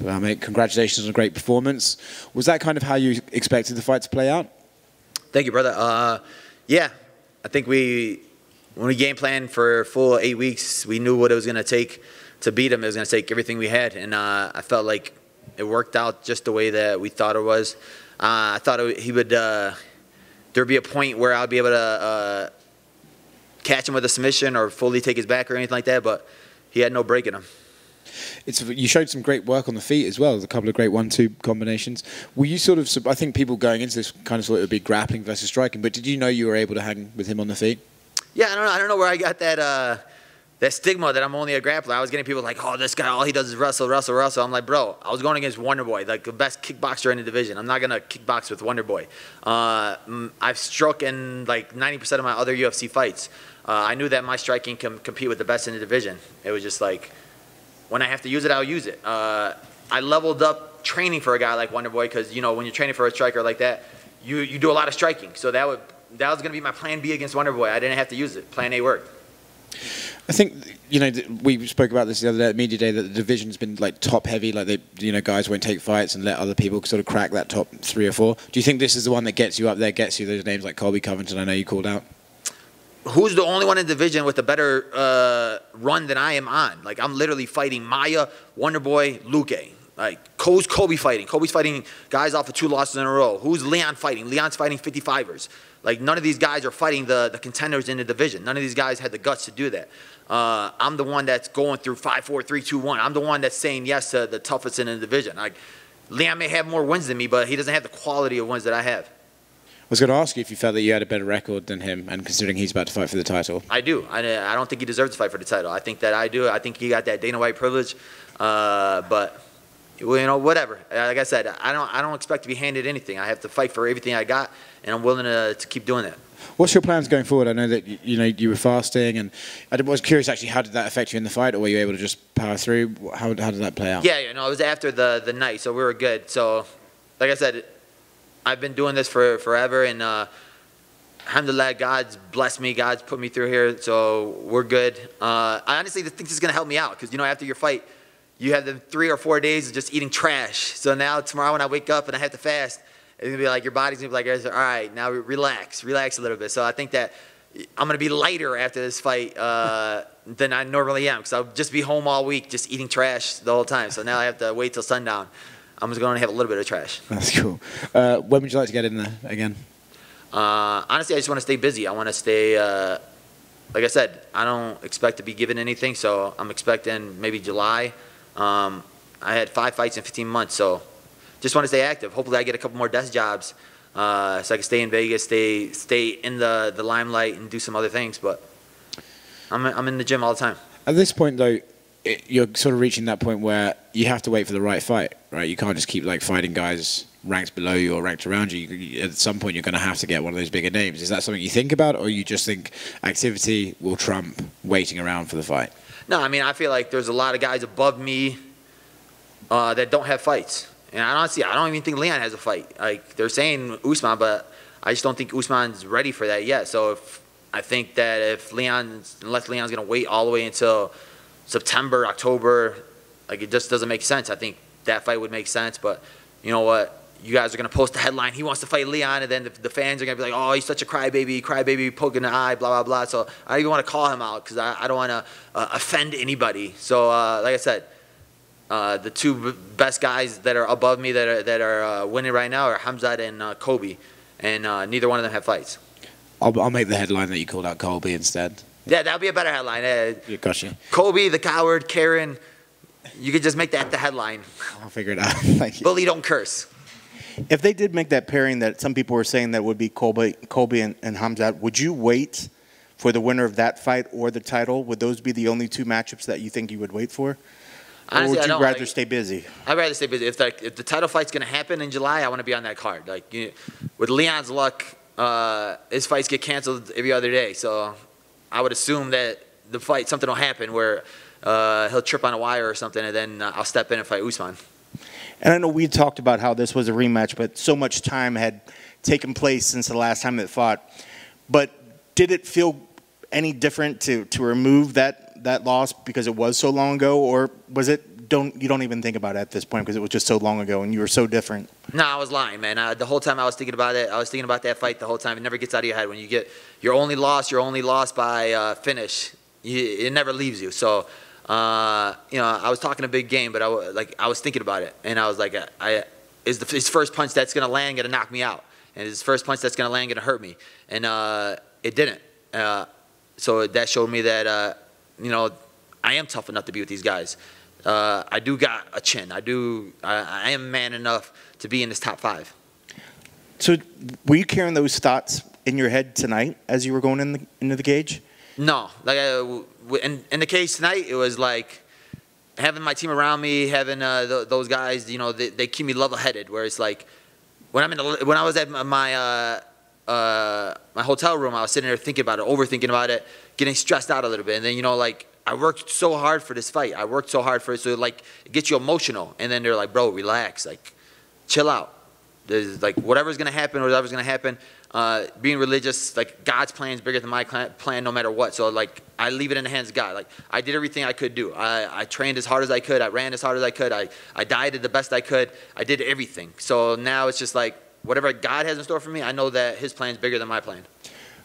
Well, mate, congratulations on a great performance. Was that kind of how you expected the fight to play out? Thank you, brother. Yeah, I think when we game planned for a full 8 weeks, we knew what it was going to take to beat him. It was going to take everything we had, and I felt like it worked out just the way that we thought it was. I thought he would. There'd be a point where I'd be able to catch him with a submission or fully take his back or anything like that, but he had no break in him. You showed some great work on the feet as well. There's a couple of great 1-2 combinations. Were you sort of? I think people going into this kind of thought it would be grappling versus striking, but did you know you were able to hang with him on the feet? Yeah, I don't know where I got that stigma that I'm only a grappler. I was getting people like, oh, this guy, all he does is wrestle. I'm like, bro, I was going against Wonder Boy, like the best kickboxer in the division. I'm not going to kickbox with Wonder Boy. I've struck in like 90% of my other UFC fights. I knew that my striking can compete with the best in the division. It was just like, when I have to use it, I'll use it. I leveled up training for a guy like Wonder Boy because, you know, when you're training for a striker like that, you do a lot of striking. So that was going to be my plan B against Wonder Boy. I didn't have to use it. Plan A worked. I think, you know, we spoke about this the other day at Media Day, that the division's been like top heavy, like guys won't take fights and let other people sort of crack that top 3 or 4. Do you think this is the one that gets you up there, gets you those names like Colby Covington, I know you called out? Who's the only one in the division with a better run than I am on? Like, I'm literally fighting Maya, Wonder Boy, Luque. Like, who's Colby fighting? Colby's fighting guys off of 2 losses in a row. Who's Leon fighting? Leon's fighting 55ers. Like, none of these guys are fighting the contenders in the division. None of these guys had the guts to do that. I'm the one that's going through 5-4, 3-2-1. I'm the one that's saying yes to the toughest in the division. Like, Leon may have more wins than me, but he doesn't have the quality of wins that I have. I was going to ask you if you felt that you had a better record than him, and considering he's about to fight for the title. I do. I don't think he deserves to fight for the title. I think that I do. I think he got that Dana White privilege. But, you know, whatever. Like I said, I don't expect to be handed anything. I have to fight for everything I got, and I'm willing to keep doing that. What's your plans going forward? I know that you were fasting, and I was curious actually, how did that affect you in the fight, or were you able to just power through? How did that play out? Yeah, it was after the night, so we were good. So, like I said, I've been doing this for forever, and alhamdulillah, God's blessed me. God's put me through here, so we're good. I honestly think this is going to help me out because, after your fight, you have the 3 or 4 days of just eating trash. So now tomorrow when I wake up and I have to fast, it's going to be like your body's going to be like, all right, now relax a little bit. So I think that I'm going to be lighter after this fight than I normally am because I'll just be home all week just eating trash the whole time. So now I have to wait till sundown. I'm just going to have a little bit of trash. That's cool. When would you like to get in there again? Honestly, I just want to stay busy. I want to stay, like I said, I don't expect to be given anything, so I'm expecting maybe July. I had 5 fights in 15 months, so just want to stay active. Hopefully I get a couple more desk jobs so I can stay in Vegas, stay in the limelight and do some other things, but I'm in the gym all the time. At this point, though, you're sort of reaching that point where you have to wait for the right fight, right? You can't just keep like fighting guys ranked below you or ranked around you. At some point, you're going to have to get one of those bigger names. Is that something you think about, or you just think activity will trump waiting around for the fight? No, I mean, I feel like there's a lot of guys above me that don't have fights. And honestly, I don't even think Leon has a fight. Like, they're saying Usman, but I just don't think Usman's ready for that yet. So I think that unless Leon's going to wait all the way until September, October, like, it just doesn't make sense. I think that fight would make sense, but you know what? You guys are going to post a headline, he wants to fight Leon, and then the fans are going to be like, oh, he's such a crybaby poking the eye, blah, blah, blah. So I don't even want to call him out because I don't want to offend anybody. So like I said, the 2 best guys that are above me that are winning right now are Hamzat and Colby, and neither one of them have fights. I'll make the headline that you called out Colby instead. Yeah, that would be a better headline. Gotcha. Colby, the coward, Karen. You could just make that the headline. I'll figure it out. Thank you. Bully, don't curse. If they did make that pairing that some people were saying that would be Colby and Hamzat, would you wait for the winner of that fight or the title? Would those be the only 2 matchups that you think you would wait for? Honestly, or would you rather stay busy? I'd rather stay busy. If the title fight's going to happen in July, I want to be on that card. Like, with Leon's luck, his fights get canceled every other day. So I would assume that something will happen where he'll trip on a wire or something, and then I'll step in and fight Usman. And I know we talked about how this was a rematch, but so much time had taken place since the last time it fought. But did it feel any different to remove that loss because it was so long ago, or was it you don't even think about it at this point because it was just so long ago and you were so different. No, I was lying, man. The whole time I was thinking about it, I was thinking about that fight the whole time. It never gets out of your head. When you get you're only lost by finish. It never leaves you. So, you know, I was talking a big game, but I was thinking about it, and I was like, is his first punch that's gonna land gonna knock me out, and his first punch that's gonna land gonna hurt me, and it didn't. So that showed me that you know, I am tough enough to be with these guys. I do got a chin. I am man enough to be in this top 5. So were you carrying those thoughts in your head tonight as you were going into the cage? No, like in the cage tonight, it was like having my team around me, having those guys. You know, they keep me level-headed. Where it's like when I was at my hotel room, I was sitting there thinking about it, overthinking about it, getting stressed out a little bit, and then you know, like I worked so hard for this fight. I worked so hard for it, so like it gets you emotional, and then they're like, bro, relax, like chill out. There's like whatever's gonna happen, whatever's gonna happen. Being religious, like God's plan is bigger than my plan, no matter what. So like I leave it in the hands of God. Like I did everything I could do. I trained as hard as I could. I ran as hard as I could. I dieted the best I could. I did everything. So now it's just like whatever God has in store for me, I know that His plan is bigger than my plan.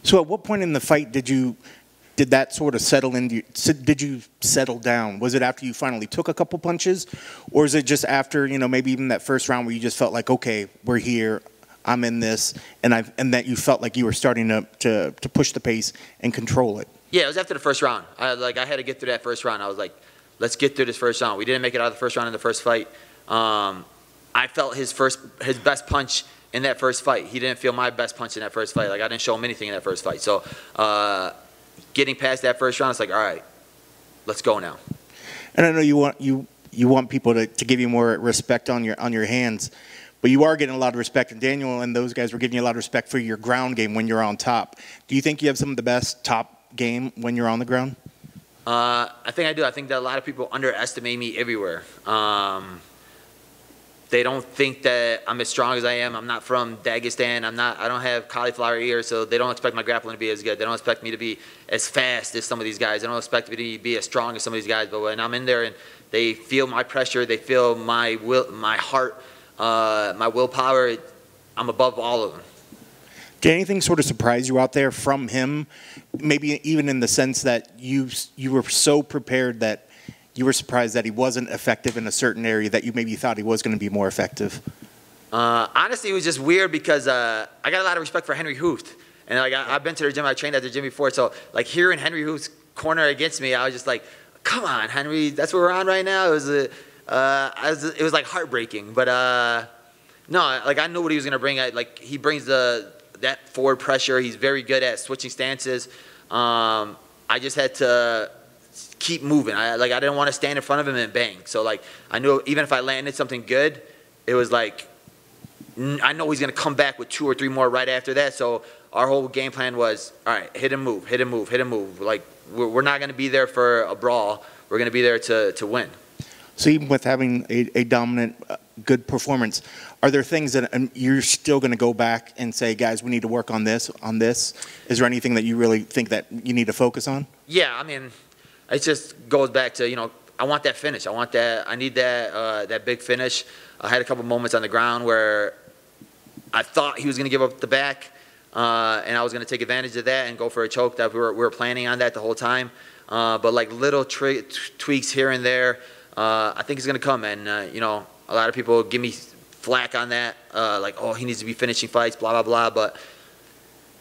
So at what point in the fight did that sort of settle into? Did you settle down? Was it after you finally took a couple punches, or is it just after, you know, maybe even that first round where you just felt like, okay, we're here, I'm in this, and that you felt like you were starting to push the pace and control it? Yeah, it was after the first round. I had to get through that first round. I was like, let's get through this first round. We didn't make it out of the first round in the first fight. I felt his best punch in that first fight. He didn't feel my best punch in that first fight. Like I didn't show him anything in that first fight. So getting past that first round, it's like, all right, let's go now. And I know you want people to give you more respect on your hands, but you are getting a lot of respect. And Daniel and those guys were giving you a lot of respect for your ground game when you're on top. Do you think you have some of the best top game when you're on the ground? I think I do. I think that a lot of people underestimate me everywhere. They don't think that I'm as strong as I am. I'm not from Dagestan. I don't have cauliflower ears, so they don't expect my grappling to be as good. They don't expect me to be as fast as some of these guys. They don't expect me to be as strong as some of these guys. But when I'm in there and they feel my pressure, they feel my will, my heart, my willpower, I'm above all of them. Did anything sort of surprise you out there from him? Maybe even in the sense that you were so prepared that you were surprised that he wasn't effective in a certain area that you maybe thought he was going to be more effective? Honestly, it was just weird because I got a lot of respect for Henry Hooft. And like I've been to the gym, I trained at the gym before. So like hearing Henry Hooft's corner against me, I was just like, come on, Henry, that's what we're on right now. It was like heartbreaking. But no, like I knew what he was going to bring. Like he brings that forward pressure. He's very good at switching stances. I just had to keep moving. I didn't want to stand in front of him and bang. So like I knew even if I landed something good, it was like I know he's gonna come back with 2 or 3 more right after that. So our whole game plan was, all right, hit and move, hit and move, hit and move. Like we're not gonna be there for a brawl. We're gonna be there to win. So even with having a dominant, good performance, are there things that you're still going to go back and say, guys, we need to work on this, on this? Is there anything that you really think that you need to focus on? Yeah, I mean, it just goes back to, you know, I want that finish. I need that big finish. I had a couple moments on the ground where I thought he was going to give up the back, and I was going to take advantage of that and go for a choke. That we were planning on that the whole time. But like little tweaks here and there, I think it's going to come. And, you know, a lot of people give me flack on that, like, oh, he needs to be finishing fights, blah, blah, blah. But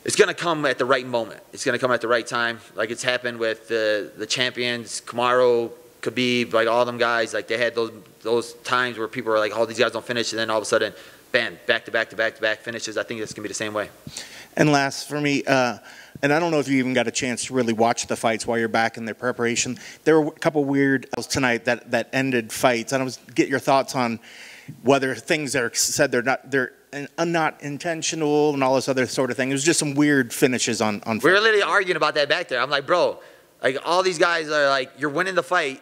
it's going to come at the right moment. It's going to come at the right time. Like it's happened with the champions, Kamaru, Khabib, like all them guys. Like they had those times where people were like, oh, these guys don't finish. And then all of a sudden, bam, back-to-back finishes. I think it's going to be the same way. And last for me, and I don't know if you even got a chance to really watch the fights while you're back in their preparation. There were a couple weird tonight that ended fights. And I was get your thoughts on whether things are said they're not intentional and all this other sort of thing. It was just some weird finishes on fights. We were literally arguing about that back there. I'm like, bro, like all these guys are like, you're winning the fight,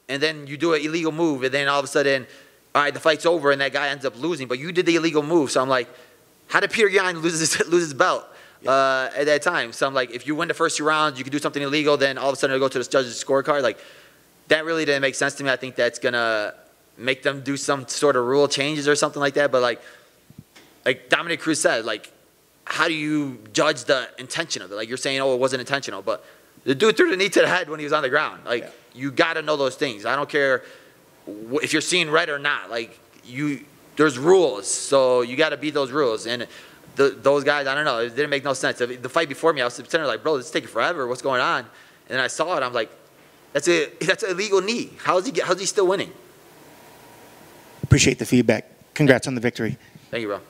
and then you do an illegal move, and then all of a sudden, all right, the fight's over, and that guy ends up losing, but you did the illegal move. So I'm like, how did Peter Yan lose his belt at that time? So I'm like, if you win the first 2 rounds, you can do something illegal, then all of a sudden it'll go to the judge's scorecard. Like, that really didn't make sense to me. I think that's gonna make them do some sort of rule changes or something like that. But like Dominic Cruz said, like, how do you judge the intention of it? Like, you're saying, oh, it wasn't intentional, but the dude threw the knee to the head when he was on the ground. Like, you got to know those things. I don't care if you're seeing red or not. Like, there's rules, so you got to beat those rules. And those guys, I don't know, it didn't make no sense. The fight before me, I was sitting there like, bro, this is taking forever. What's going on? And then I saw it. I'm like, that's an illegal knee. How's he still winning? Appreciate the feedback. Congrats on the victory. Thank you, bro.